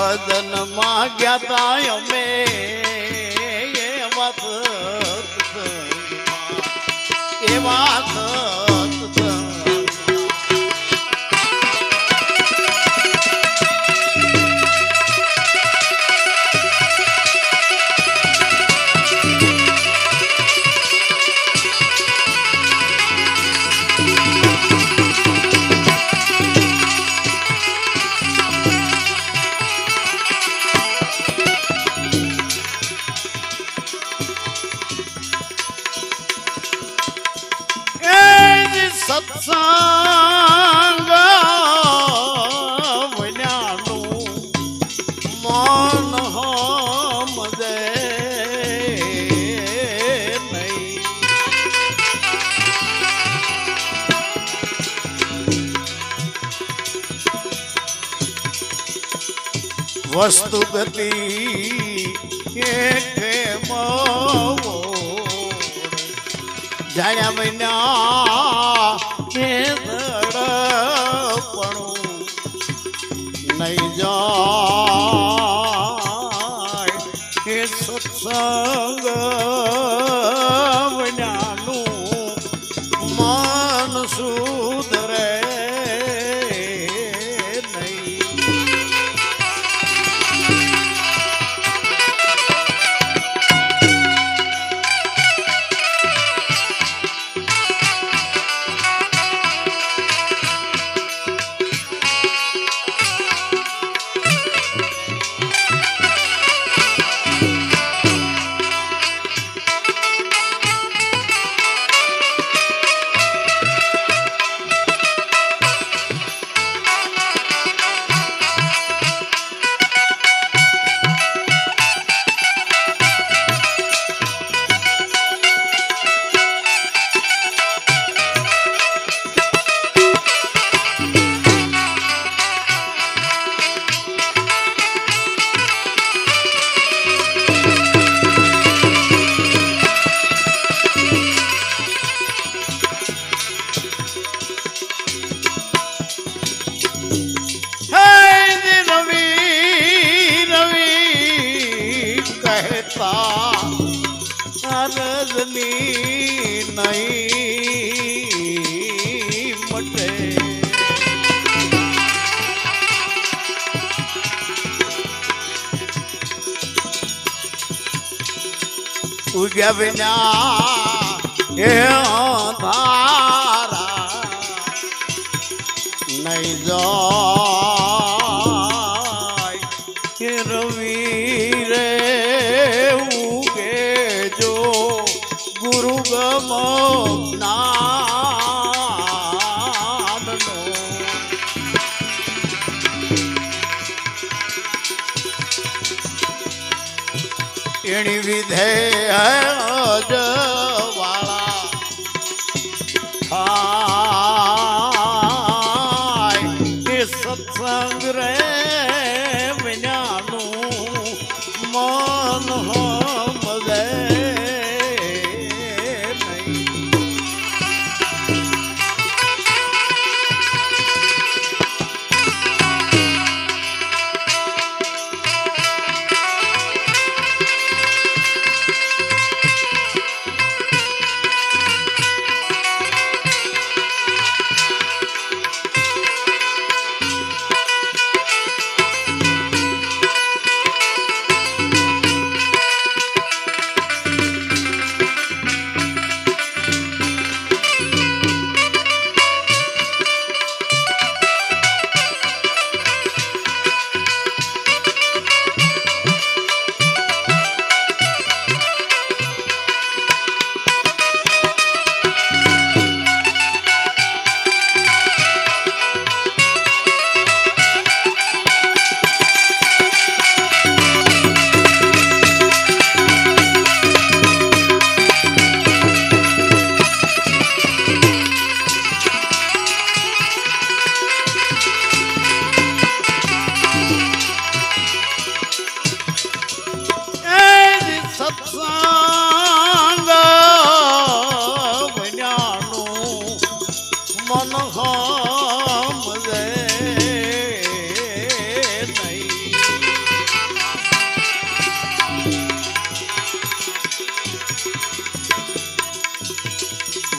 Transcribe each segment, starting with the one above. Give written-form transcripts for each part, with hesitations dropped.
ભજન માં ગયા તા અમે એવા સત્સંગ વન્યાનું મન હમદે નહીં વસ્તુ ગતિ જાણ્યા વિના દડપણું નહીં જાય કે સત્સંગ વિનાનું મન સુધરે રજની નહીં મટે ઉગ્યા વિના એ અંધારા નહીં જાય કે રવિ રે ગુરુ ગમો નાદનો એણી વિધે વાળા થાય એ સત્સંગ રે વિનાનું મન હમદે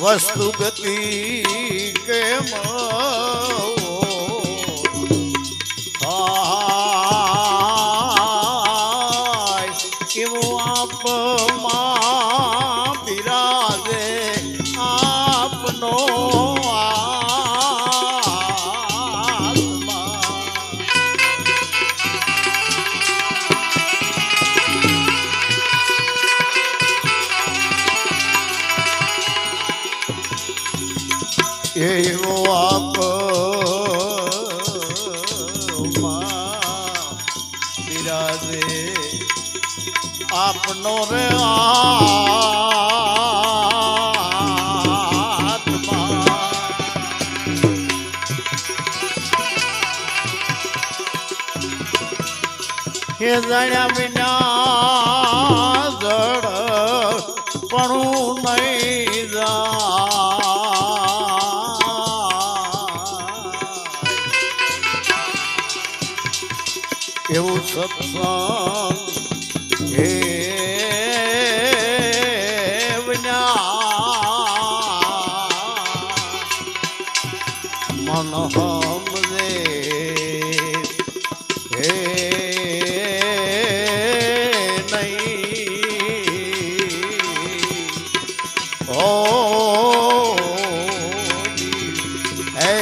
વસ્તુ ગતિ કેમ એવું આપમાં બિરાજે આપનો આત્મા. એવો આપમાં બિરાજે આપનો રે આત્મા. હે જાણ્યા વિના જડ પણ નહીં જાય એવું સત્સંગ હે મન હમદે હે નહીં ઓ હે.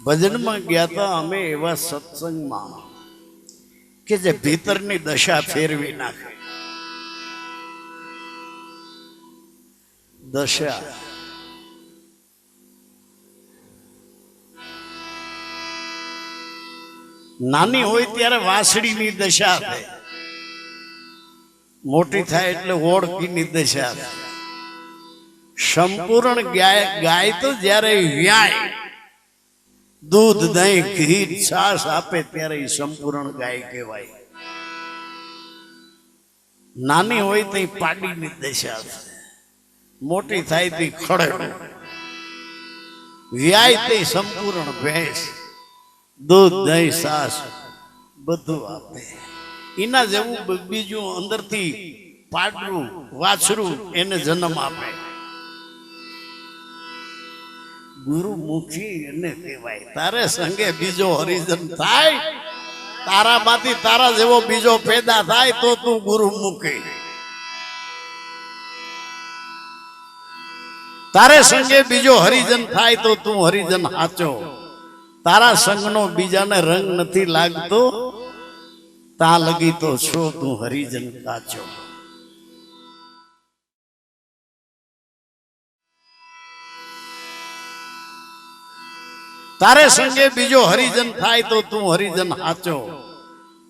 ભજનમાં ગયા હતા અમે એવા સત્સંગમાં કે જે ભીતરની દશા ફેરવી નાખે. દશા નાની હોય ત્યારે વાસળીની દશા થાય, મોટી થાય એટલે ઓળખીની દશા થાય. સંપૂર્ણ ગાય તો જ્યારે વ્યાય દૂધ દહીં ઘી છાશ આપે ત્યારે એ સંપૂર્ણ ગાય કહેવાય. નાની હોય તો પાડીની દશા થાય, મોટી થાય તે ખડે, વ્યાય તે સંપૂર્ણ ભેંસ દૂધ દહીં છાશ બધું આપે. એના જેવું બીજું અંદરથી પાડરું વાછરું એને જન્મ આપે. ગુરુમુખી એને કહેવાય. તારે સંગે બીજો હરિજન થાય, તારામાંથી તારા જેવો બીજો પેદા થાય તો તું ગુરુમુખી. તારે સંગે બીજો હરિજન થાય તો તું હરિજન સાચો. તારા સંગનો બીજાને રંગ નથી લાગતો, તા લગી તો છો તું હરિજન કાચો. તારે સંગે બીજો હરિજન થાય તો તું હરિજન સાચો.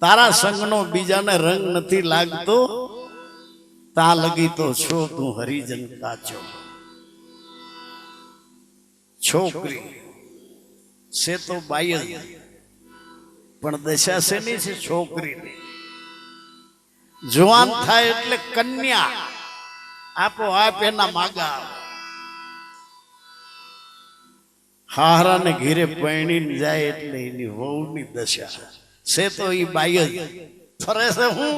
તારા સંગનો બીજાને રંગ નથી લાગતો, તા લગી તો છો તું હરિજન કાચો. છોકરી છે તો બાય જ, પણ દશા શેની છે? છોકરીની. જવાન થાય એટલે કન્યા આપો આપ એના માગા. હારાને ઘીરે પૈણીને જાય એટલે એની વહુની દશા છે તો એ બાય જ. ફરે છે હું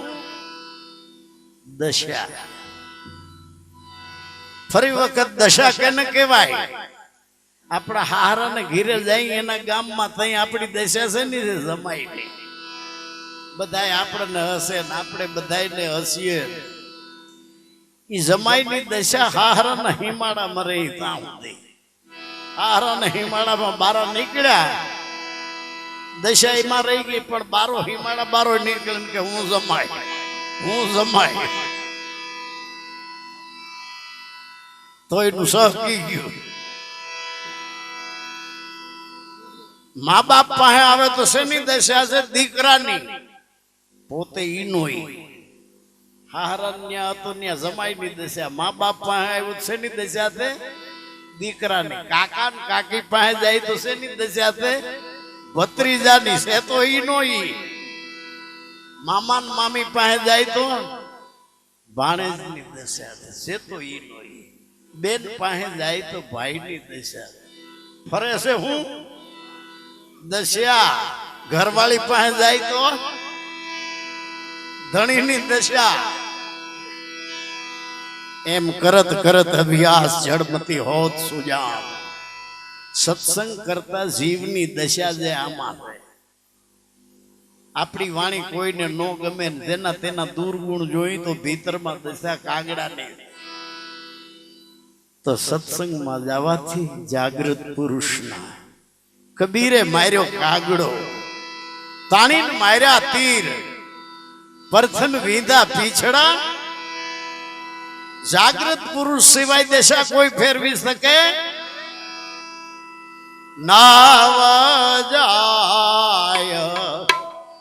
દશા. ફરી વખત દશા કેને કહેવાય? આપણા હારાને ઘીરે જાય એના ગામમાં તઈ આપણી દશા છે ને જમાઈ નહીં. બધાય આપણને હસે ને આપણે બધાને હસીએ. એ જમાઈની દશા હારાના હિમાળામાં રહી ત્યાં સુધી. હારાના હિમાળામાં બારો નીકળ્યા, દશા એમાં રહી ગઈ, પણ બારો હિમાળા બારો નીકળે કે હું જમાય, હું જમાય. તો એનું સહકી ગયું. મા બાપ પાસે આવે તો શેની દશા છે? દીકરાની. પોતે ઈનો હારન્યા હતો ત્યાં જમાઈની દશા. મા બાપ પાસે આવ્યું શેની દશા છે? દીકરાની. કાકા ને કાકી પાસે જાય તો શેની દશા છે? ભત્રીજાની. છે તો ઈનો ઈ. મામા ને મામી પાસે જાય તો ભાણેજની દશા છે તો ઈનો ઈ. બેન પાસે જાય તો ભાઈની દશા. ફરે છે હું દશા. ઘરવાળી પાસે જાય તો ધણીની દશા. એમ કરત કરત અભ્યાસ જડમતી હોત સુજામ. સત્સંગ કરતા જીવની દશા જે આમાં છે. આપણી વાણી કોઈને ન ગમે તેના દુર્ગુણ જોઈ તો ભીતરમાં દશા કાગડા ને. તો સત્સંગમાં જવાથી જાગૃત પુરુષના કબીરે માર્યો કાગડો, તાણીને માર્યા તીર, પરથન વીંધા પીછડા. જાગૃત પુરુષ સિવાય દશા કોઈ ફેરવી શકે નાવા જાય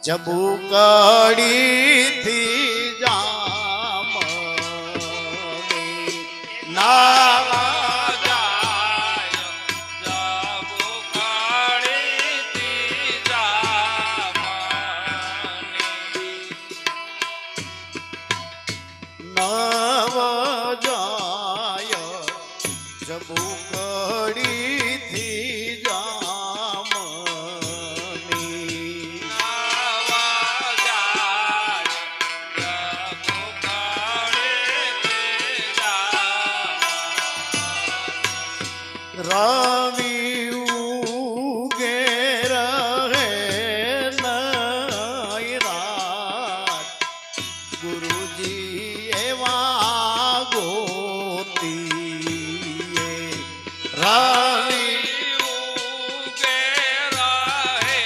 ચબુકડીથી જામની નાવા જાય ચબુકડીથી જામની નવ જાય ચબુકડીથી જામની નાવા જાય ચબુકડીથી જામની રવિ ઉગે રહે નઈ રાત, ગુરુજી એવા ગોતીએ. રવિ ઉગે રહે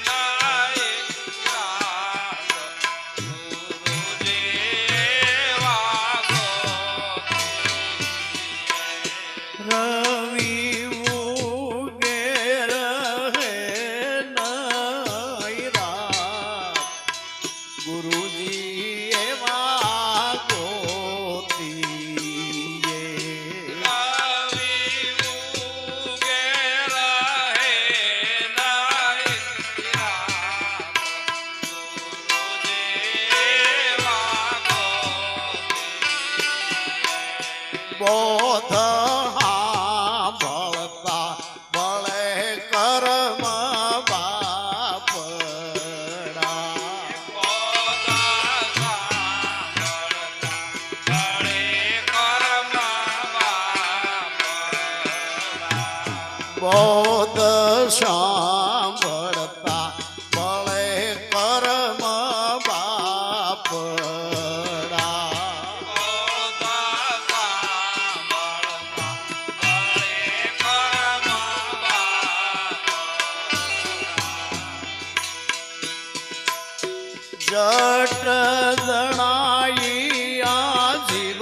નાય રાત, ગુરુજી વાગો રવિ ઉગે રહે નઈ રાત, ગુરુજી એવા ગોતીએ. બોધ સાંભળતા બળે કર્મ બાપડા. બોધ સાંભળતા બળે કર્મ બાપડા. જટ જણાઈ આ જીવ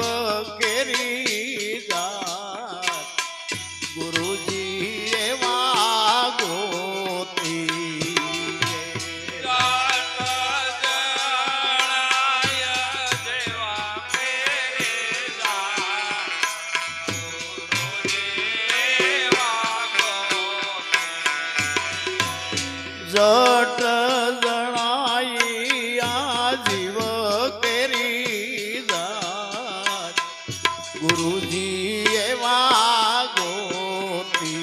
કેરી જાત, ગુરુજી એવા ગોતીએ. જટ જણાઈ આ જીવ કેરી જાત, ગુરુજી એવા ગોતીએ.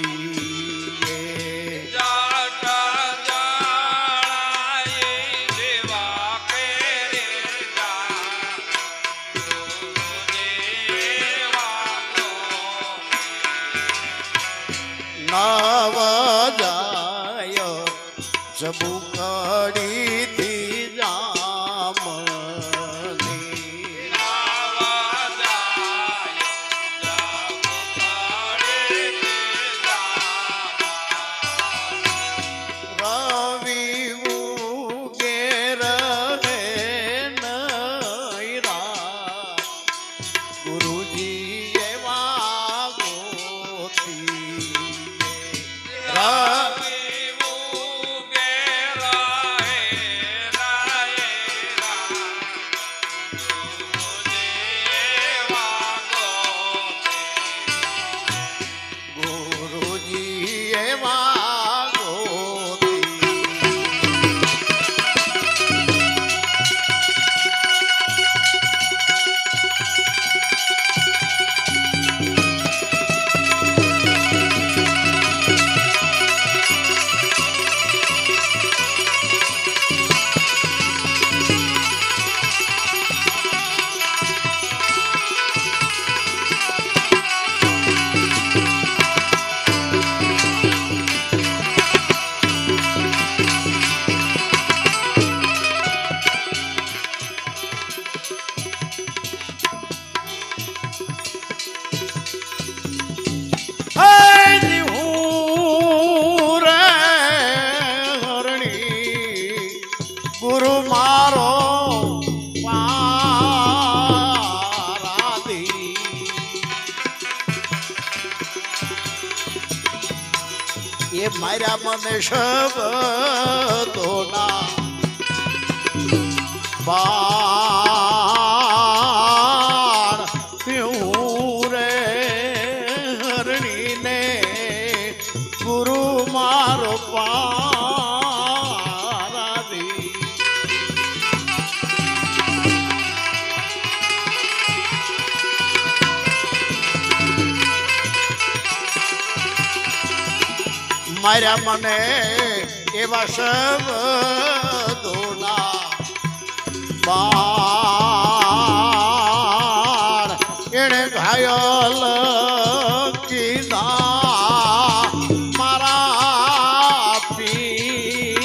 નવ જાય ચબુકડીથી જામની. રવિ ઉગે રહે નઈ રાત, ગુરુજી એવા ગોતીએ. રવિ ગુરુ મારો પારાધી એ માર્યા મને શબ્દોના બાણ પીવું રે હરણીને ગુરુ મારો પારાધી માર્યા મને એવા શબ્દોના બાણ એણે ઘાયલ કીધા મારા પીદરા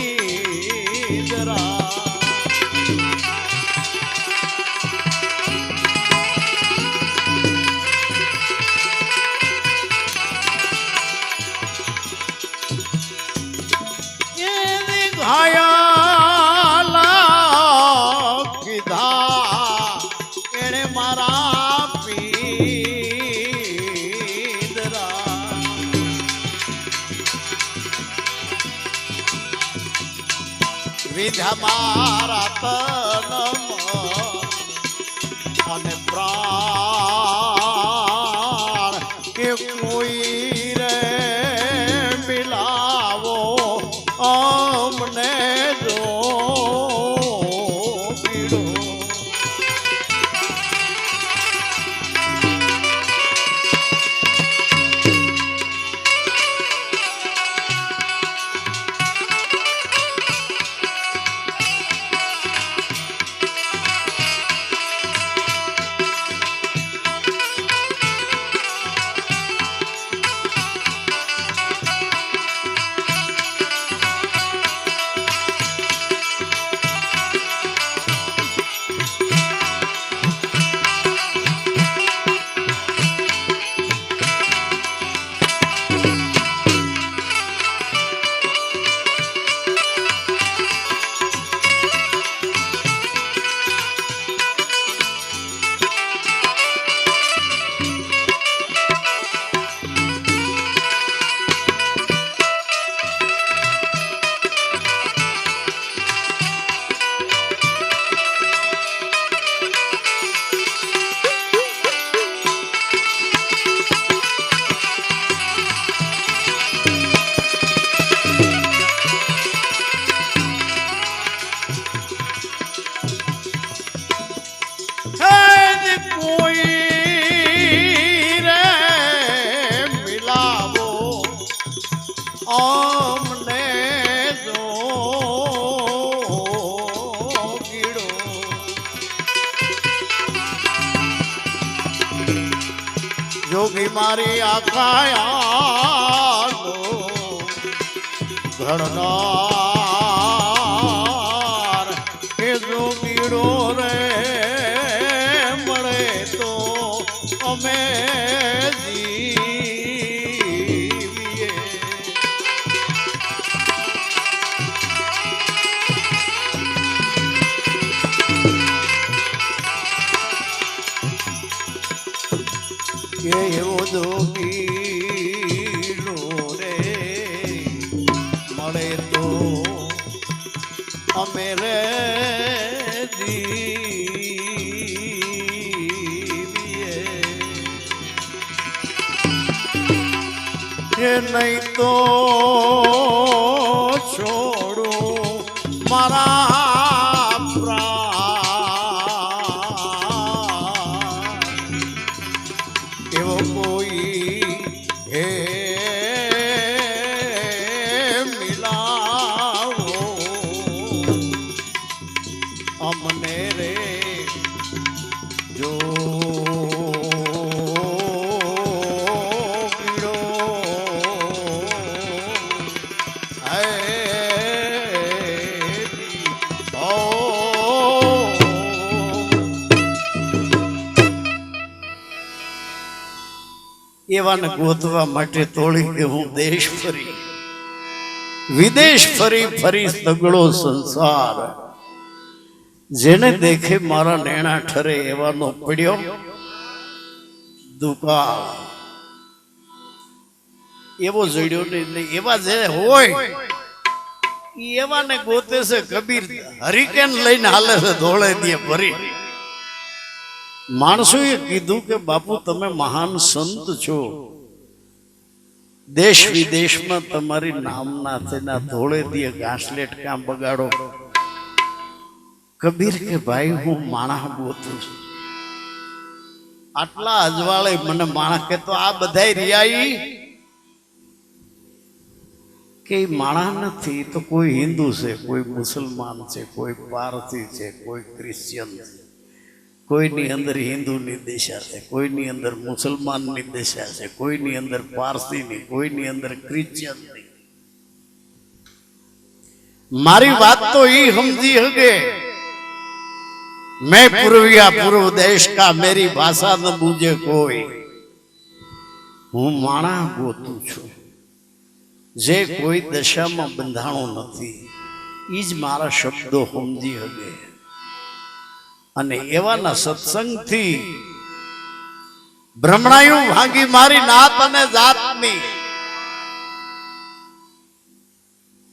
ઘાયલ કીધા એણે મારા પીદરા વિધા મારા તન અને પ્રાણ કે કોઈ રે મિલાવો અમને જો પીડો અમને જો ગીડો જોગી મારી આખાયાનો ઘડનાર એ જો ગીડો રે મળે તો અમે એવો જોગીલો રે મળે તો અમે રે જીવીએ એ નહીં તો છોડું મારા પ્રાણ એવો કોઈ હે મિલાવો અમને રે જો પીડો હે ઓ એવાને ગોતવા માટે તોડી કે હું દેશ ફરી વિદેશ ફરી ફરી સગળો સંસાર જેને દેખે મારા નેણા ઠરે એવાનો પડ્યો દુકાળ. એવો જડ્યો નહીં, એવા જે હોય ઈ એવાને ગોતે છે. કબીર હરિકેન લઈને હાલે છે ધોળે દીએ ભરી. માણસોએ કીધું કે બાપુ તમે મહાન સંત છો, દેશ વિદેશમાં તમારી નામના તેના ધોળે દીએ ઘાસલેટ કામ બગાડો. કબીર કે ભાઈ હું માણસ ગોતું છું. આટલા અજવાળે મને માણસ કે તો આ બધાય રિયાઈ કે માણસ નથી તો કોઈ હિન્દુ છે, કોઈ મુસલમાન છે, કોઈ પારસી છે, કોઈ ક્રિશ્ચિયન છે. કોઈની અંદર હિન્દુની દિશા છે, કોઈની અંદર મુસલમાનની દિશા છે, કોઈની અંદર પારસીની, કોઈની અંદર ક્રિશ્ચિયનની. મારી વાત તો ઈ સમજી હગે मैं पूर्विया पूर्व देश का मेरी भाषा न बूझे कोई. હું માણા ગોતું છું જે કોઈ દશામાં બંધાણો નથી. ઈ જ મારા શબ્દો સમજી હગે. અને એવાના સત્સંગથી બ્રહ્મણાયું ભાંગી મારી નાત અને જાતની.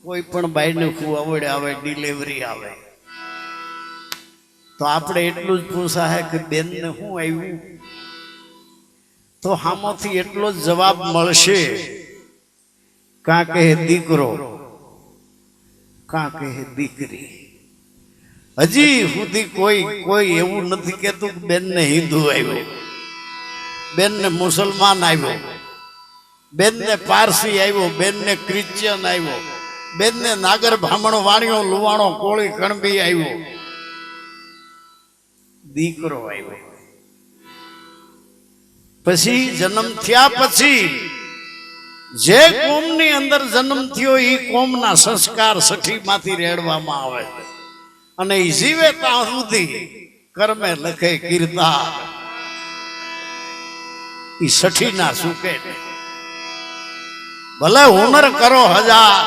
કોઈ પણ બાઈને ખુવાવડે આવે, ડિલિવરી આવે તો આપણે એટલું જ પૂછાય કે બેન ને શું આવ્યું, તો હામોથી એટલો જ જવાબ મળશે, કાં કહે દીકરો, કાં કહે દીકરી. હજી સુધી કોઈ એવું નથી કેતું કે બેન ને હિન્દુ આવ્યો, બેન ને મુસલમાન આવ્યો, બેન ને પારસી આવ્યો, બેન ને ક્રિશ્ચિયન આવ્યો, બેન ને નાગર બ્રાહ્મણ વાણિયો લુવાણો કોળી કણબી આવ્યો, દીકરો આવ્યો. પછી જન્મ થયા પછી જે કોમની અંદર જન્મ થયો એ કોમના સંસ્કાર સઠીમાંથી રેડવામાં આવે છે. અને એ જીવે ત્યાં સુધી કર્મે લખે કીર્તા એ સઠીના સુકે. ભલે હુનર કરો હજાર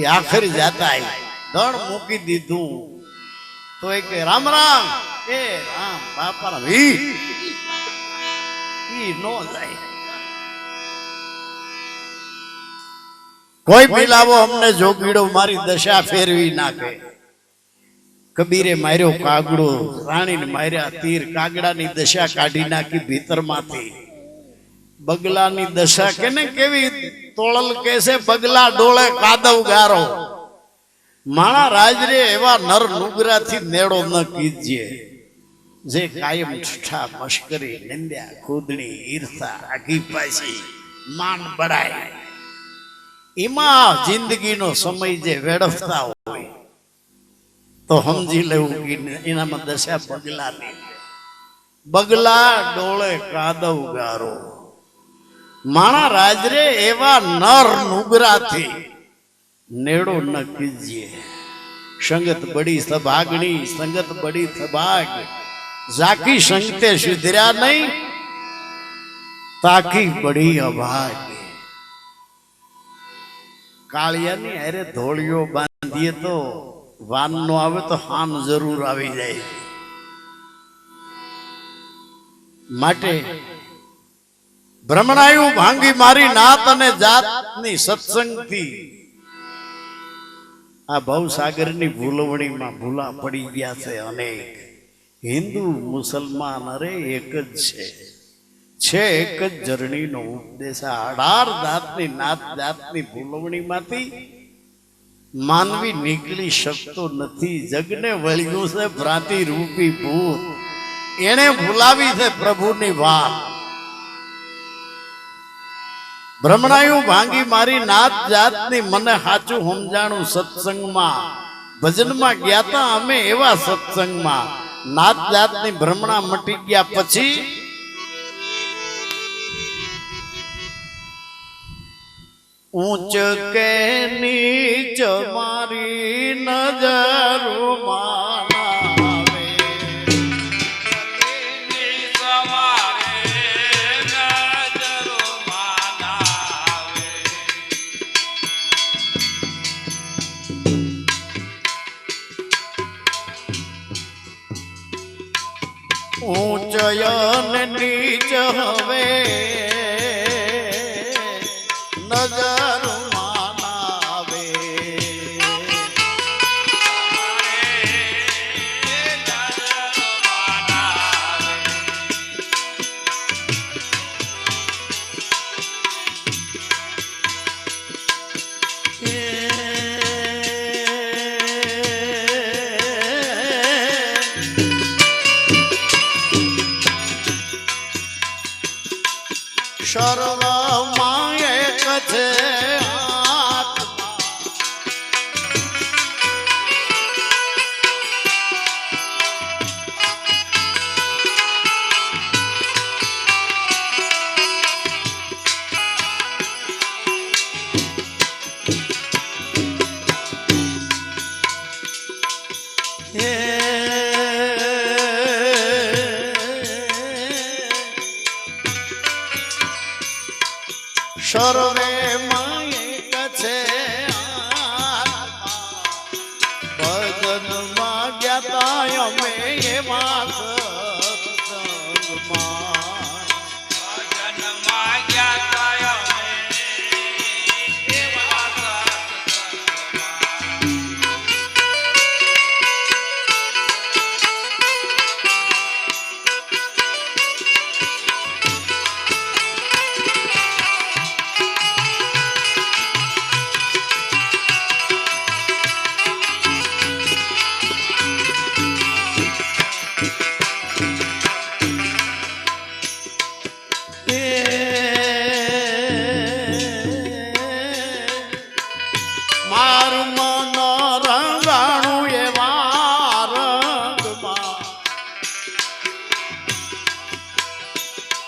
એ આખરી જાતા દણ મૂકી દીધું તો એ કે રામ રામ એ રામ બાપા રામ ઈ નો જાય. કોઈ મિલાવો અમને જોગીડો મારી દશા ફેરવી નાખે. કબીરે માર્યો કાગડો, રાણીને માર્યા તીર, કાગડાની દશા કાઢી નાખી ભીતરમાંથી. બગલાની દશા કેને કેવી તોળલ કેસે બગલા ડોળે કાદવ ગારો. માણા રાજરે એવા નર નુગરાથી નેડો ન કીજીએ જે કાયમ ઠઠા મશ્કરી નિંદ્યા ખુદણી ઈર્ષા આગી પાછી માન બડાય. એમાં જિંદગીનો સમય જે વેડફતા હોય તો સમજી લેવું કે એનામાં દશા બગલાની. બગલા ડોળે કાદવ ગારો. માણા રાજરે એવા નર નુગરાથી નેડો ન કીજીએ. સંગત બડી સભાગણી, સંગત બડી સભાગ, જાકી સંગતે સુધર્યા નહીં, તાકી બડી અભાગ. કાળિયાની અરે ધોળીઓ બાંધીએ તો વાન નો આવે તો હાન જરૂર આવી જાય. માટે બ્રહ્મણાયું ભાંગી મારી નાત અને જાતની સત્સંગથી આ ભવસાગરની ભૂલવણીમાં ભૂલા પડી ગયા છે અનેક. હિન્દુ મુસલમાન અરે એક જ છે એક જ જર્નીનો ઉપદેશ. 18 જાતની નાત જાતની ભૂલવણીમાંથી માનવી નીકળી શકતો નથી. જગને વળ્યું છે ભ્રાંતિ રૂપી ભૂત, એને ભૂલાવી છે પ્રભુની વાત. બ્રહ્મણાયું ભાંગી મારી નાત જાતની મને સાચું સમજાણું સત્સંગમાં. ભજનમાં ગયા તા અમે એવા સત્સંગમાં. નાત જાતની ભ્રમણા મટી ગયા પછી ઊંચ કે નીચ મારી નજરોમાં ઊંચયન નીચ હવે નજર માનાવે સર્વમાં એક છે આત્મા સર્વે માયક છે ભજનમાં ગયા અમે એવા સત્સંગમાં મારું મન રંગાણું એવા રંગમાં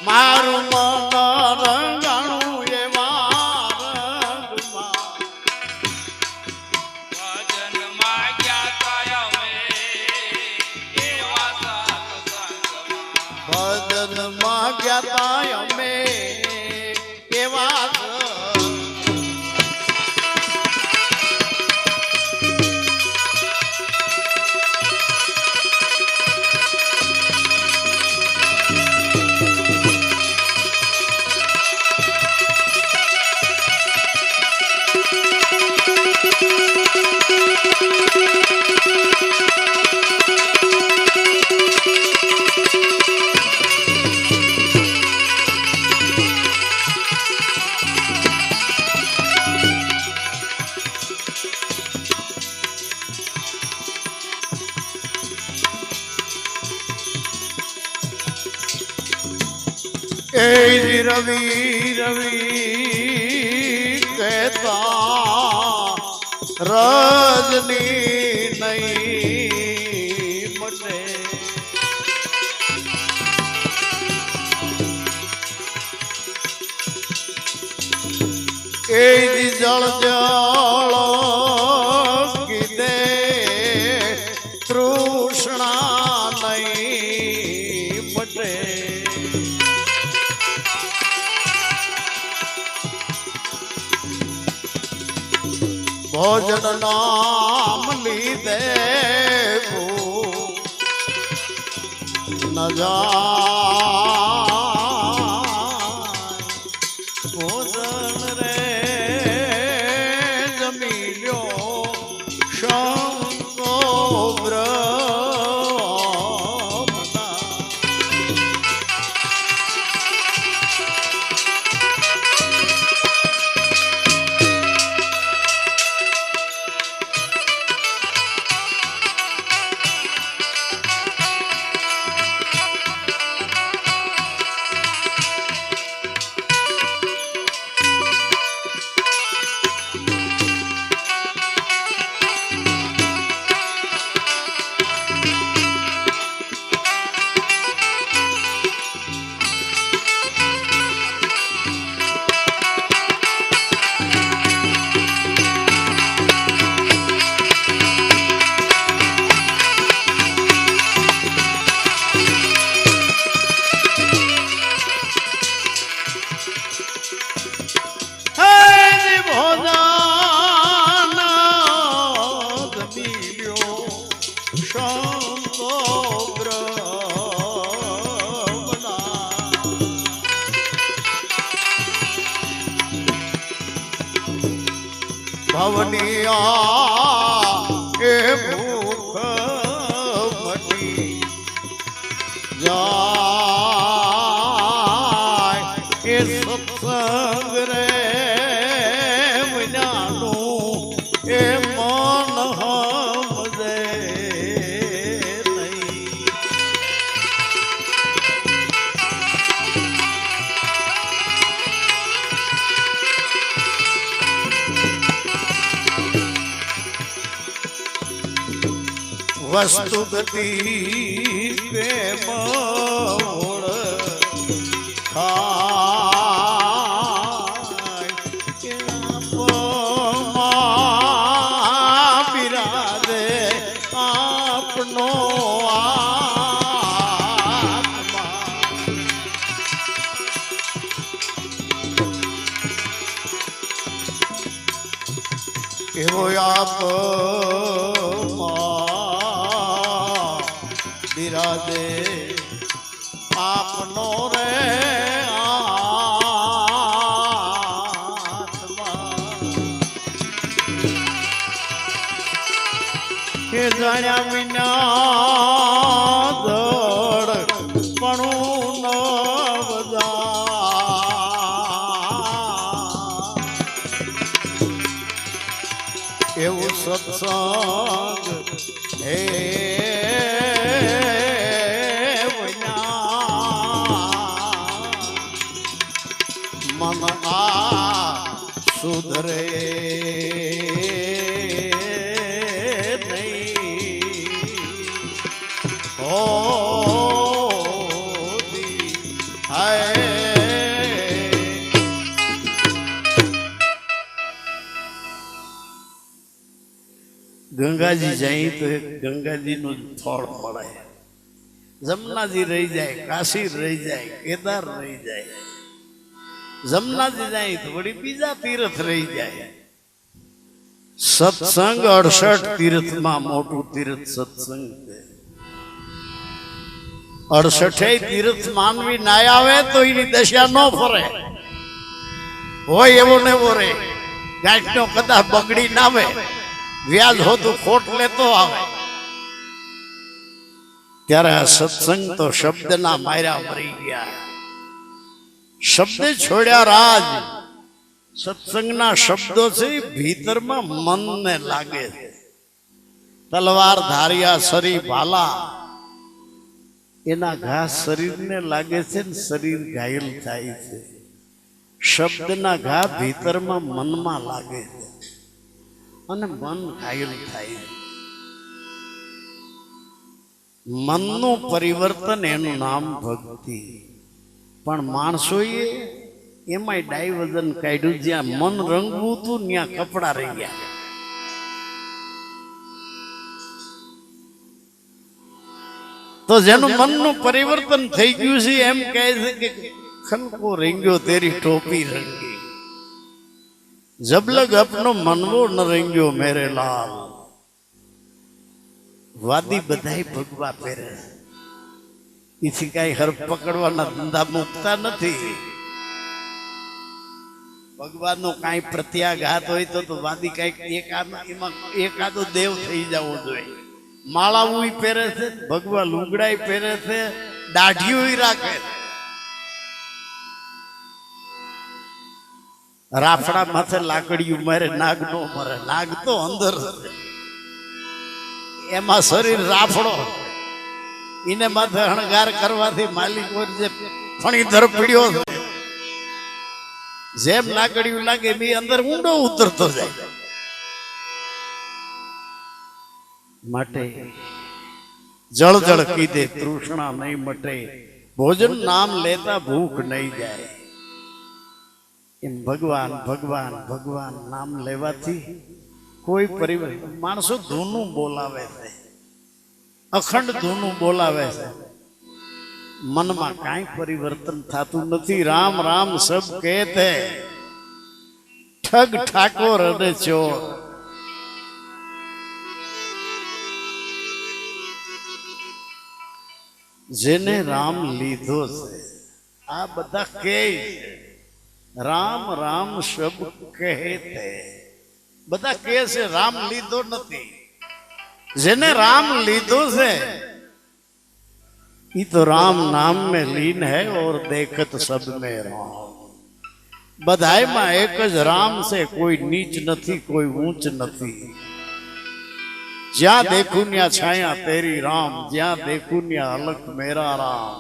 મારું મન રંગાણું એવા રંગમાં ભજનમાં ગયા અમે એવા સત્સંગમાં ભજનમાં ગયા અમે એવા એ રવિ રવિ કહેતા રજની નહીં મટે એ જળ જળ કીધે તૃષ્ણા નહીં મટે ભોજન નામ લીધે ન જાય ભોજન રે જમી લ્યો શંકો બ્રહ્મના શંકો બ્રહ્મ ભવનિયા એ ભૂખ મટી જાય એ સત્સંગ રે વિનાનું એ મન હમજે નહીં. વસ્તુ ગતિ પ્રેમ મૂળ બિરાજે આપનો આત્મા. એવો આપ બિરાજે આપનો રે આત્મા. કે જાણ્યા વિના દળ પણ ન બધા એવું સત્સંગ હે મન આ સુધરે નહીં. હો ગંગાજી જાય તો એક ગંગાજીનું ફળ મળે. જમનાજી રહી જાય, કાશી રહી જાય, કેદાર રહી જાય. જમનાજી જાય તો વળી બીજા તીર્થ રહી જાય. સત્સંગ 68 તીર્થમાં મોટું તીર્થ સત્સંગ છે. 68 તીર્થ માનવી ના આવે તો એની દશા ન ફરે. હોય એવો ને એવો રે. ગાંઠનો કદાચ બગડી ના આવે, વ્યાજ હોતું ખોટ લેતો આવે. ત્યારે આ સત્સંગ તો શબ્દના માર્યા મરી ગયા. શબ્દ છોડ્યા રાજ. સત્સંગના શબ્દો છે ભીતરમાં મનને લાગે છે. તલવાર ધારિયા સરી ભાલા, એના ઘા શરીરને લાગે છે ને શરીર ઘાયલ થાય છે. શબ્દના ઘા ભીતરમાં મનમાં લાગે છે અને મન ઘાયલ થાય છે. મનનું પરિવર્તન એનું નામ ભક્તિ. પણ માણસોએ એમાંય ડાયવર્ઝન કાઢ્યું. જ્યાં મન રંગવું હતું ત્યાં કપડા રહી ગયા. તો જેનું મનનું પરિવર્તન થઈ ગયું છે એમ કહે છે કે ખનકો રંગ્યો તેરી ટોપી રંગી, જબલગ અપનો મનવો ન રંગ્યો મેરે લાલ. વાદી બધાય ભગવા પહેરે, એથી કઈ હર પકડવાના ધંધા મુકતા નથી. ભગવાનનો કઈ પ્રત્યાઘાત હોય તો વાદી કઈક એકાદો દેવ થઈ જવો જોઈએ. માળાઓ પહેરે છે, ભગવા લુગડાય પહેરે છે, દાઢીઓ રાખે છે. રાફડા માથે લાકડીયું મારે, નાગ નો મરે. નાગ તો અંદર એમાં શરીર રાફડો, એને માથે હણગાર કરવાથી માલિક જે ફણીધર પીડ્યો જેમ લાકડીયું લાગે એ અંદર ઊંડો ઉતરતો જાય. માટે જળ જળ કીધે તૃષ્ણા નહીં મટે, ભોજન નામ લેતા ભૂખ નહીં જાય. એમ ભગવાન ભગવાન ભગવાન નામ લેવાથી કોઈ પરિવર્તન. માણસો ધૂનું બોલાવે છે, અખંડ ધૂનું બોલાવે છે, મનમાં કાંઈ પરિવર્તન થતું નથી. રામ રામ સબ કહેતે, ઠગ ઠાકોર અને ચોર. જેને રામ લીધો છે આ બધા કહે રામ રામ સબ કહેતે, બધા કહે છે રામ લીધો નથી. જેને રામ લીધો છે ये तो राम नाम में लीन है और देखत सब में राम. बधाई में एक ज राम से कोई नीच नहीं कोई ऊंच नहीं. ज्या देखूं न्या छाया तेरी राम, ज्या देखूं न्या अलग मेरा राम.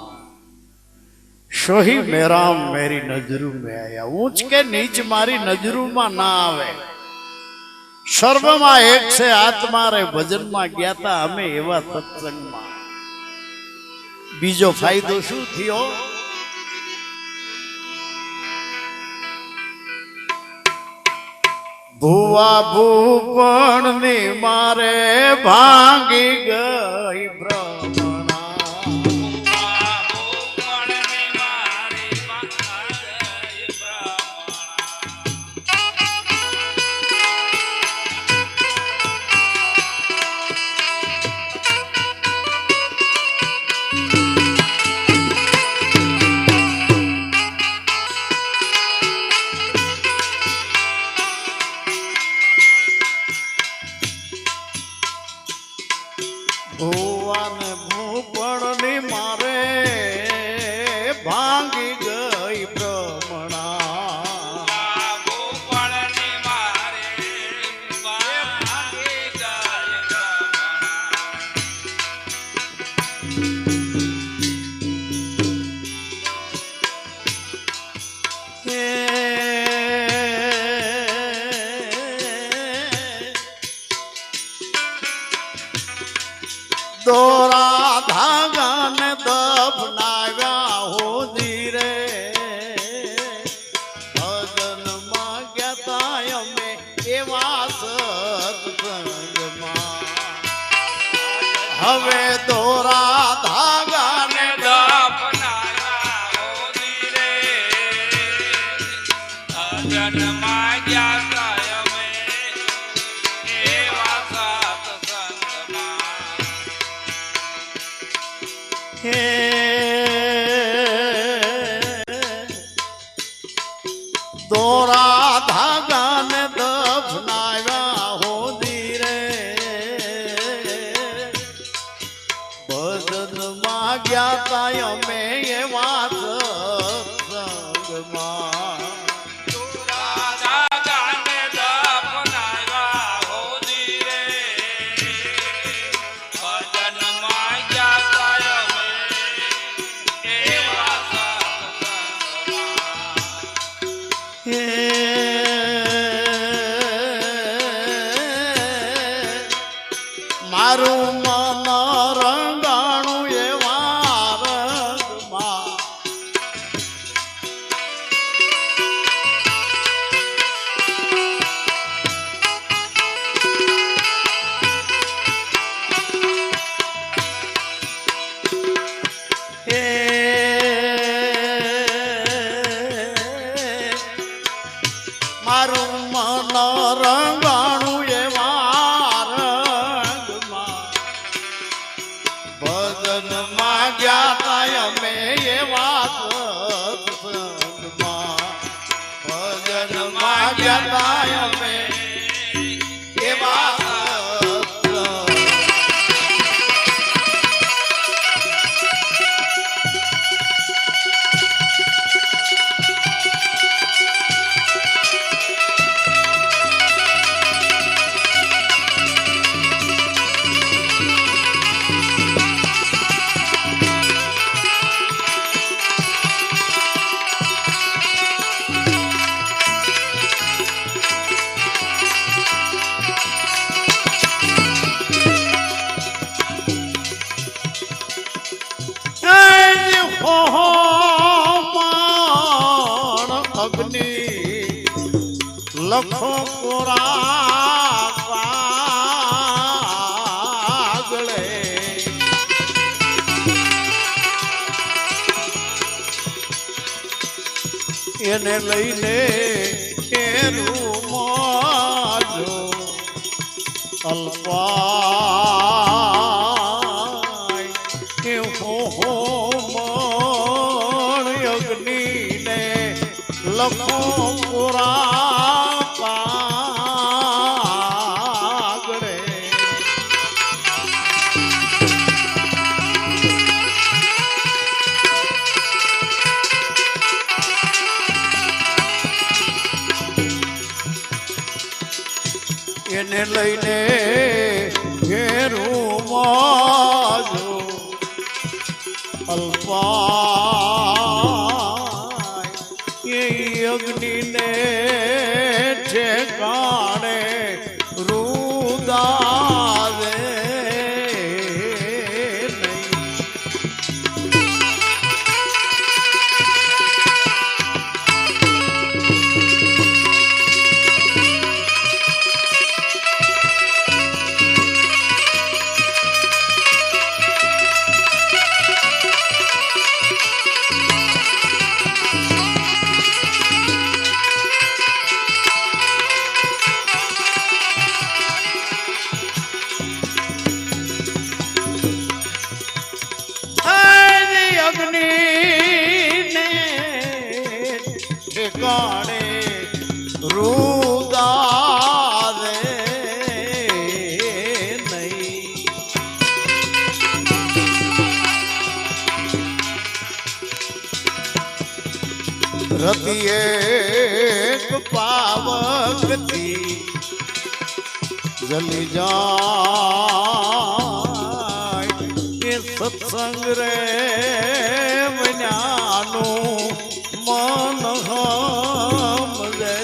सोही मेरा मेरी नजरों में आया. ऊंच के नीच मारी नजरों में ना आवे. सर्व में एक से आत्मा रे भजन में गया था हमें एवा सत्संग में. बीजो फायदो शू थियो? भुवा भूपण ने मारे भांगी गई भ्रमणा. ભૂપણને મારી ભાંગી ભ્રમણા. ભુવા ને ભૂપણ ને મારે ભાંગી ગઈ ભ્રમણા. ભૂપણને મારી ભાંગી ગઈ દોરા ધાગા ને દફનાવ્યા હોદી રે. ભજન માં ગયા અમે એવા સત્સંગમાં. હવે દોરા ધાગા ને દફનાયા હોદી રે. ભજનમાં ગયા તા અમે એવા સત્સંગમાં. દોરા ધાગા ને દફનાવ્યા હોદી રે. ભજન માં ગયા તા અમે એવા સત્સંગમાં. દાદાને દફનાયા હોદી રે. ભજનમાં ગયા તા અમે એવા સત્સંગમાં. મારું મન રંગાણું એવા રંગમાં. મારું મન રંગાણું એવા રંગમાં. ભજન માં ગયા તા અમે એવા સત્સંગમાં. ભજન માં ગયા તા અમે એવા સત્સંગ. અગ્નિ લખો કોરા પાગળે. એને લઈને એનું માજો અલ્પાય હો મણ અગ્નિને લખો પુરા લઈને ઘેરું માજો અલ્પાય એ અગ્નિને ઠેકાણે રુદાવે ઠેકાણે રુદાવે નહીં રતિ એક પાવકથી જલી જાય એ સત્સંગ રે મન્યાનું મન હમલે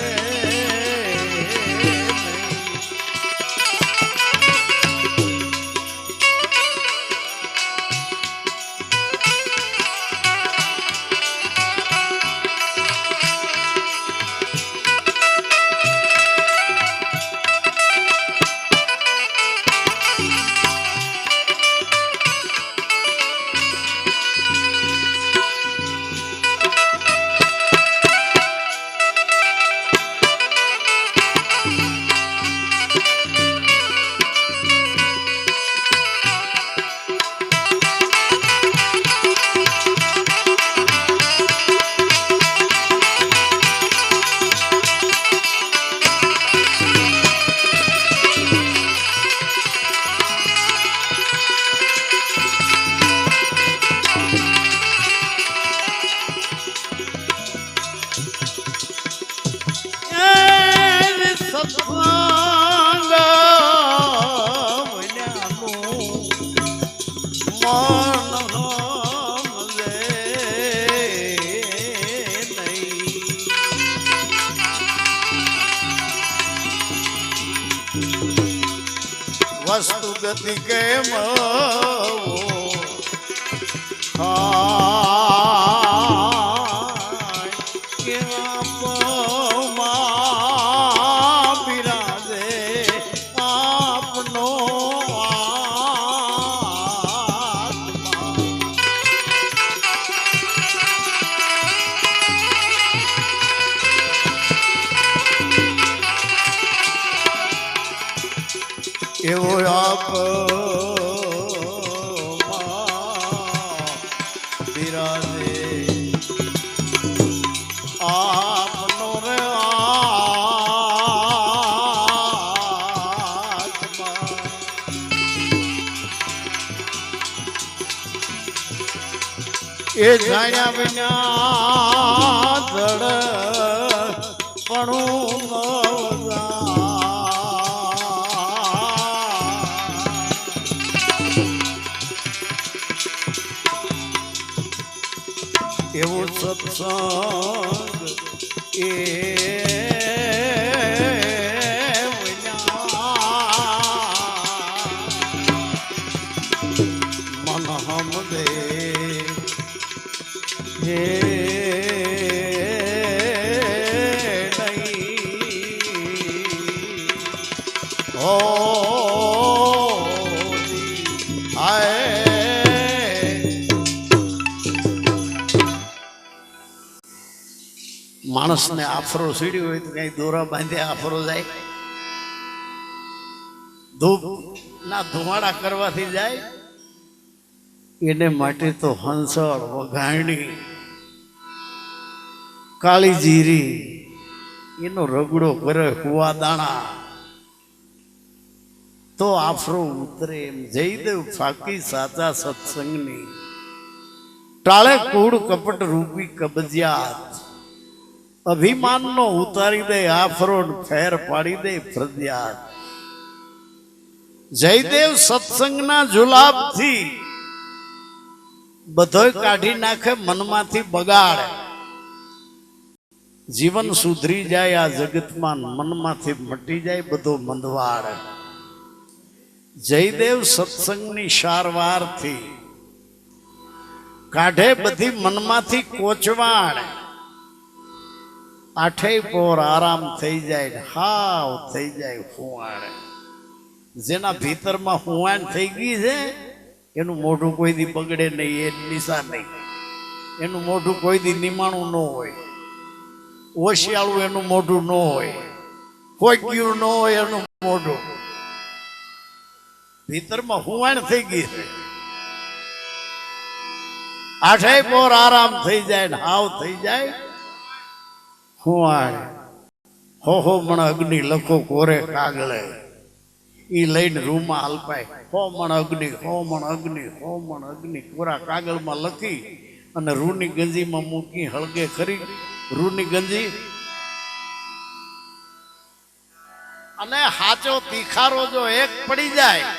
વસ્તુ ગતિ કેમ બિરાજે આપનો એવો આપ બિરાજે આપનો રે આત્મા એ જાણ્યા વિના જડ પણ એવો સત્સંગ એ મન હમદે હે નહીં ઓ માણસને આફરો સીડ્યો હોય તો કઈ દોરા બાંધે આફરો જાય ધૂપ ના ધુમાડા કરવાથી જાય એને માટે તો હંસળ વઘાણી કાળી જીરી એનો રગડો કરે કુવા દાણા તો આફરો ઉતરે એમ જયદેવ ફાકી સાચા સત્સંગની ટાળે કૂડ કપટ રૂપી કબજિયાત અભિમાનનો ઉતારી દે આફરો ફેર પાડી દે ફરજિયાત જયદેવ સત્સંગના જુલાબથી બધોય કાઢી નાખે, મનમાંથી બગાડ. જીવન સુધરી જાય આ જગતમાં, મનમાંથી મટી જાય બધો મંદવાડ. જયદેવ સત્સંગની સારવારથી કાઢે બધી મનમાંથી કોચવાડ. આઠેય પોર આરામ થઈ જાય, હાવ થઈ જાય ફુવાડ. જેના ભીતરમાં હુવાણ થઈ ગઈ છે એનું મોઢું કોઈ દી બગડે નહીં, એ નિશા નહીં. એનું મોઢું કોઈ દી નિમાણું ન હોય, ઓશિયાળું એનું મોઢું ન હોય, કોક્યું ન હોય એનું મોઢું. ભીતરમાં હુવાણ થઈ ગઈ છે. આઠેય પોર આરામ થઈ જાય ને હાવ થઈ જાય હુવાણ. હો મણ અગ્નિ લખો કોરે કાગળે, ઈ લઈને રૂમાં હલપાય. હો મણ અગ્નિ, હો મણ અગ્નિ, હો મણ અગ્નિ કોરા કાગળમાં લખી અને રૂની ગંજીમાં મૂકી હળગે ખરી રૂની ગંજી. અને હાચો તીખારો જો એક પડી જાય,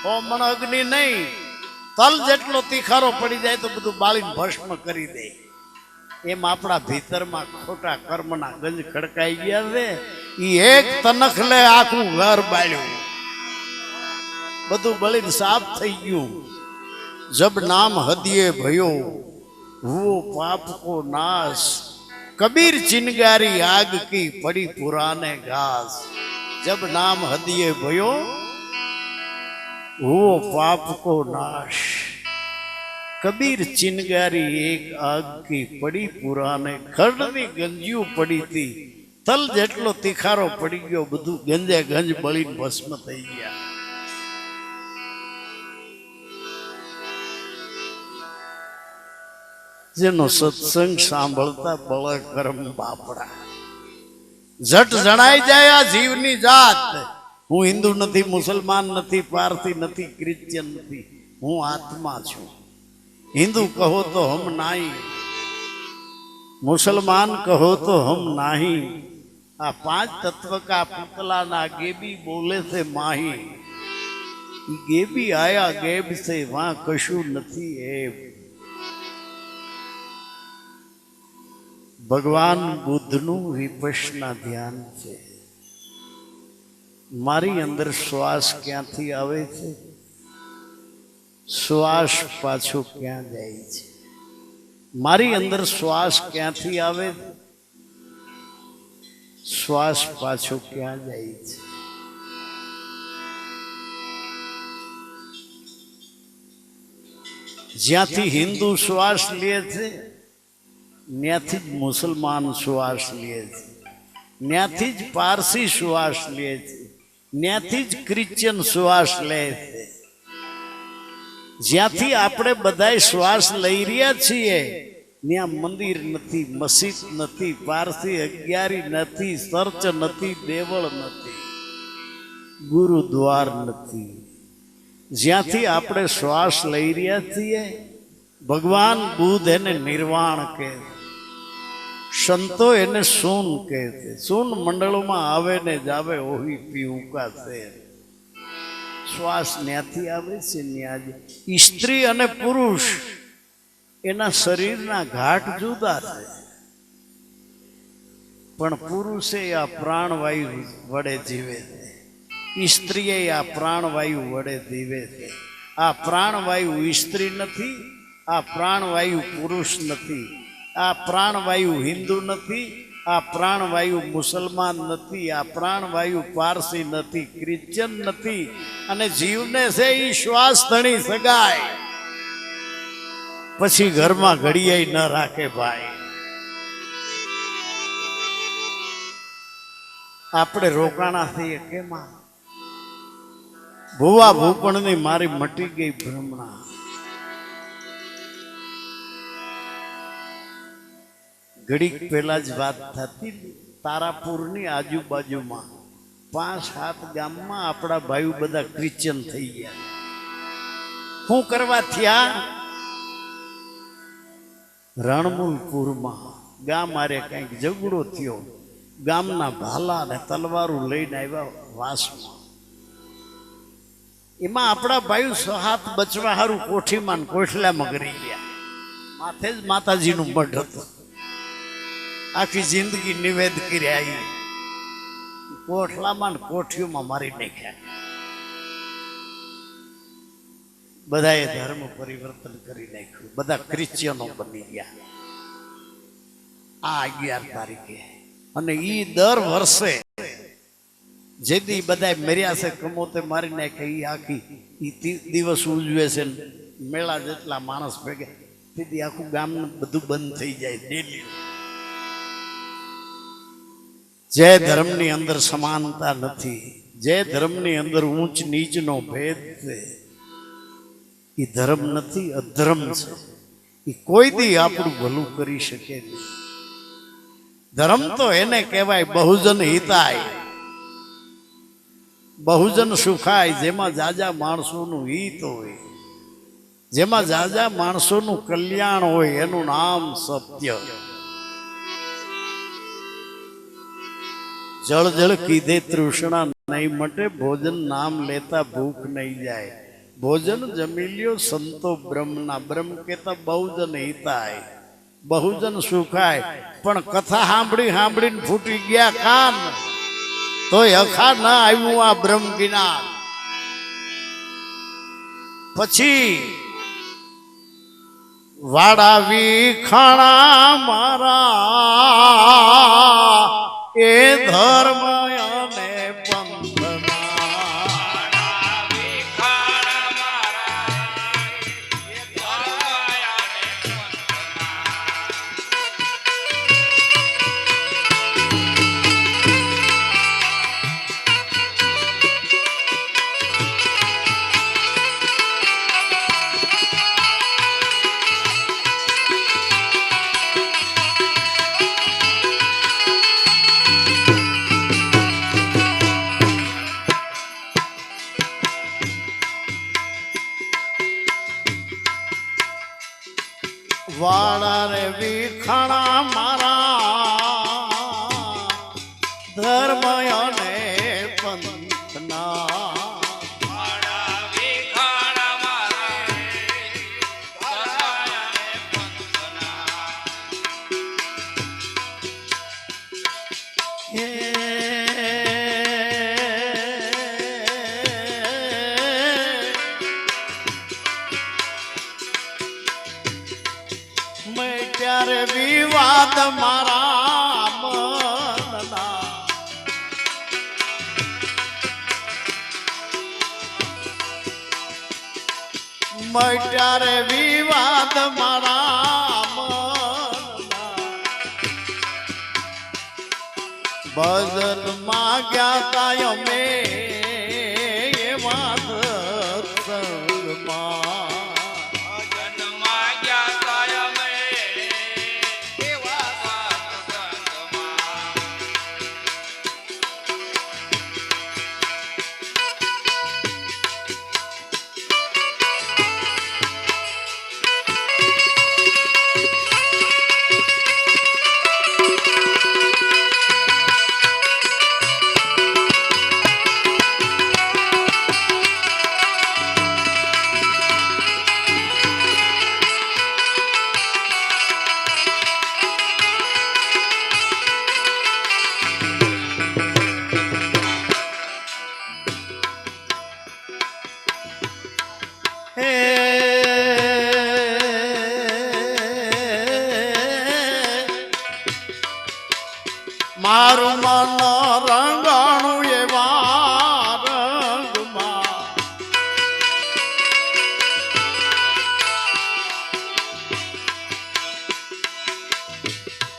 હો મણ અગ્નિ નહીં, તલ જેટલો તીખારો પડી જાય તો બધું બાળીને ભસ્મ કરી દે. એમ આપણા ભીતરમાં ખોટા કર્મના ગંજ ખડકાઈ ગયા છે. ઈ એક તનખ લે આખું ઘર બાળ્યું, બધું બળીને સાફ થઈ ગયું. જબ નામ હદિયે ભયો वो पाप को नाश, कबीर चिनगारी आग की पड़ी पुराने घास. जब नाम हदिये भयो वो पाप को नाश, कबीर चिनगारी एक आग की पड़ी पुराने. खड़नी गंजिયું પડી હતી, તલ જેટલો તીખારો પડી ગયો, બધું ગંજે ગંજ બળીને ભસ્મ થઈ ગયા. જેનો સત્સંગ સાંભળતા બળ કર્મ બાપડા. જટ જણાઈ જાય આ જીવની જાત. હું હિન્દુ નથી, મુસલમાન નથી, પારસી નથી, ક્રિશ્ચિયન નથી, હું આત્મા છું. हिंदू कहो तो हम नहीं, मुसलमान कहो तो हम नहीं. आ पांच तत्व का पुतला ना गेबी बोले से माही. गेबी आया गेब से वहां कशु नहीं है. भगवान बुद्धनु विपश्यना ध्यान છે. મારી અંદર શ્વાસ ક્યાંથી આવે છે, શ્વાસ પાછો ક્યાં જાય છે. મારી અંદર શ્વાસ ક્યાંથી આવે, શ્વાસ પાછો ક્યાં જાય છે. જ્યાંથી હિન્દુ શ્વાસ લે છે ત્યાંથી જ મુસલમાન શ્વાસ લે છે, ત્યાંથી જ પારસી શ્વાસ લે છે, ત્યાંથી જ ક્રિશ્ચિયન શ્વાસ લે છે. જ્યાંથી આપણે બધાય શ્વાસ લઈ રહ્યા છીએ ત્યાં મંદિર નથી, મસ્જિદ નથી, પારસી અગિયારી નથી, ચર્ચ નથી, દેવળ નથી, ગુરુદ્વાર નથી. જ્યાંથી આપણે શ્વાસ લઈ રહ્યા છીએ ભગવાન બુદ્ધ એને નિર્વાણ કહે, સંતો એને શૂન કહે છે. શૂન મંડળમાં આવે ને જાવે ઓહી પીઉકા છે. શ્વાસ ન્યાથી આવે છે ન્યાજ. સ્ત્રી અને પુરુષ એના શરીરના ઘાટ જુદા છે, પણ પુરુષે આ પ્રાણવાયુ વડે જીવે છે, સ્ત્રીએ આ પ્રાણવાયુ વડે જીવે છે. આ પ્રાણવાયુ સ્ત્રી નથી, આ પ્રાણવાયુ પુરુષ નથી, આ પ્રાણવાયુ હિન્દુ નથી, આ પ્રાણવાયુ મુસલમાન નથી, આ પ્રાણવાયુ પારસી નથી, ક્રિશ્ચિયન નથી. અને જીવને છે એ શ્વાસ ધણી સગાય, પછી ઘરમાં ઘડિયાઈ ન રાખે ભાઈ. આપણે રોકાણા થઈએ કેમાં? ભુવા ભૂપણની મારી મટી ગઈ ભ્રમણા. ઘડીક પહેલા જ વાત થતી, તારાપુરની આજુબાજુમાં 5-7 ગામમાં આપણા ભાઈઓ બધા ક્રિશ્ચિયન થઈ ગયા. શું કરવા થયા? રણમૂલપુરમાં ગામ આરે કંઈક ઝઘડો થયો. ગામના ભાલા ને તલવારો લઈને આવ્યા વાસમાં. એમાં આપણા ભાઈ સહાત બચવા હારું કોઠીમાં ને કોઠલામાં કરી ગયા. માથે જ માતાજીનું મઢ હતું. આખી જિંદગી નિવેદ કર્યા. કોઠલામાં ને કોઠીઓમાં મારી નાખ્યા. બધાએ ધર્મ પરિવર્તન કરી નાખ્યું. બધા ક્રિશ્ચિયનો બની ગયા આ 11 તારીખે. અને ઈ દર વર્ષે જેદી બધા મર્યા છે કમોતે મારી નાખે ઈ આખી ઈ દિવસ ઉજવે છે. મેળા જેટલા માણસ ભેગે તેથી આખું ગામ બધું બંધ થઈ જાય ડેલી. જે ધર્મની અંદર સમાનતા નથી, જે ધર્મની અંદર ઊંચ નીચનો ભેદ છે, એ ધર્મ નથી, અધર્મ છે. એ કોઈ દી આપણું ભલું કરી શકે નહીં. ધર્મ તો એને કહેવાય બહુજન હિતાય, બહુજન સુખાય. જેમાં જાજા માણસોનું હિત હોય, જેમાં જાજા માણસોનું કલ્યાણ હોય, એનું નામ સત્ય. જળ જળ કીધે તૃષ્ણા નહીં મટે, ભોજન નામ લેતા ભૂખ નહીં જાય. ભોજન જમી લ્યો સંતો બ્રહ્મના, બ્રહ્મ કેતા બહુજન હિતાય, બહુજન સુખાય. પણ કથા સાંભળી સાંભળીને ફૂટી ગયા કાન, તોય અખા ના આવ્યું આ બ્રહ્મ જ્ઞાન. પછી વાડાવી ખાણા મારા એ ધર્મ અને વાળા રે વિખાણા મારા ધર્મ અને પંથના. ત્યારે વિવાદ મારા મનના, ત્યારે વિવાદ મારા મનના. ભજન માં ગયા તા અમે એવા સત્સંગમાં. મારું મન રંગાણું એવા રંગમાં,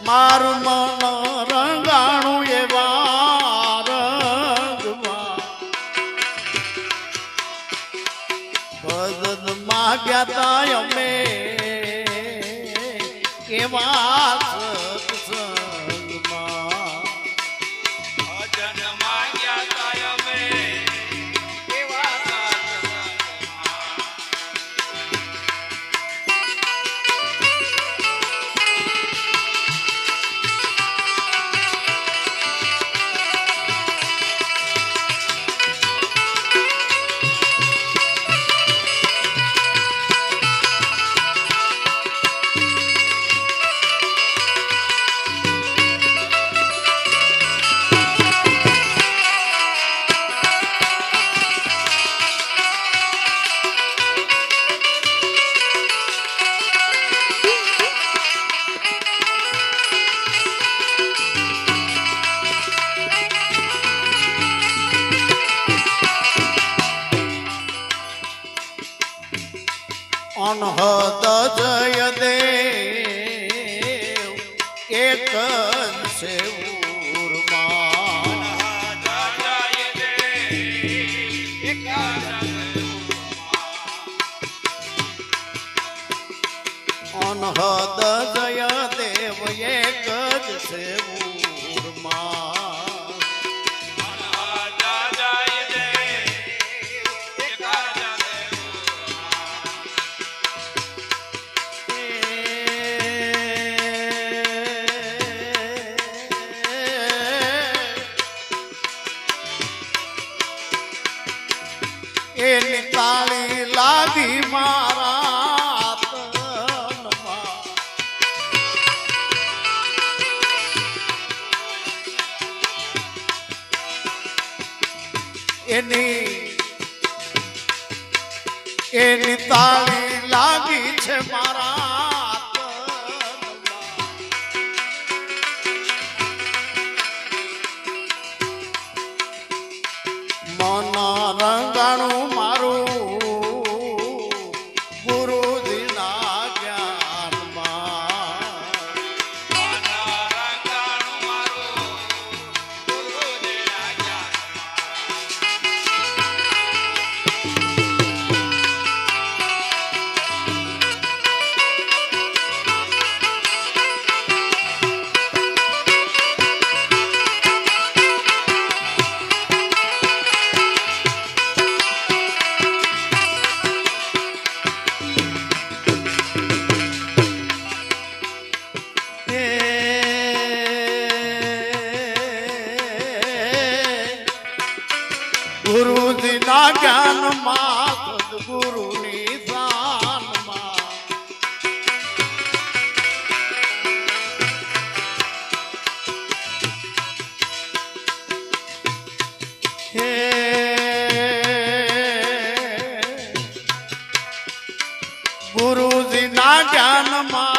મારું મન રંગાણું એવા રંગમાં. ભજન માં ગયા તા અમે એવા અનહદ જય દેવ એક જ છે ઉરમાં. અનહદ જય દેવ એક જ છે ઉરમાં. એની તાળી લાગી મારા તનમાં. એની તાળી લાગી છે મારા તનમાં. મન રંગાણું મારું ગુરુજીના જ્ઞાનમાં. ગુરુજીના જ્ઞાનમાં સદગુરુની શાનમાં. હે ગુરુજીના જ્ઞાનમાં